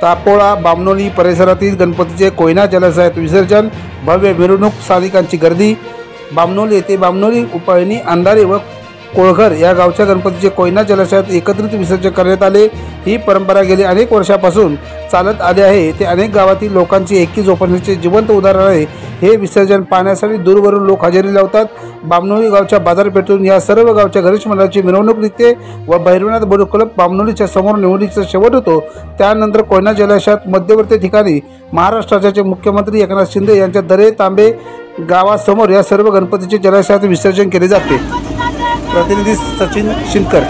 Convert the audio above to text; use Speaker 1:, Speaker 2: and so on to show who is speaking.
Speaker 1: तापोळा बामनोली परिसरातील गणपतीचे कोयना जलाशयात विसर्जन, भव्य मिरवणूक, स्थानिकांची गर्दी। बामनोली येथे बामनोली, उपळणी, अंधारे व कोळघर या गावच्या गणपतीचे कोयना जलाशयात एकत्रित विसर्जन करण्यात आले। ही परंपरा गेली अनेक वर्षापासून चालत आली आहे। ते अनेक गावातील लोकांची एकी जोपासनेचे जिवंत उदाहरण आहे। हे विसर्जन पाहण्यासाठी दूरवरून लोक हजेरी लावतात। बामनोली गावच्या बाजारपेठेतून या सर्व गावच्या गणेश मंडळाची मिरवणूक निघते व भैरवनाथ बोट क्लब बामनोलीच्या समोर निवडणुकीचा शेवट होतो। त्यानंतर कोयना जलाशयात मध्यवर्ती ठिकाणी महाराष्ट्राचे मुख्यमंत्री एकनाथ शिंदे यांच्या दरे तांबे गावासमोर या सर्व गणपतीचे जलाशयात विसर्जन केले जाते। प्रतिनिधी सचिन शिंदकर।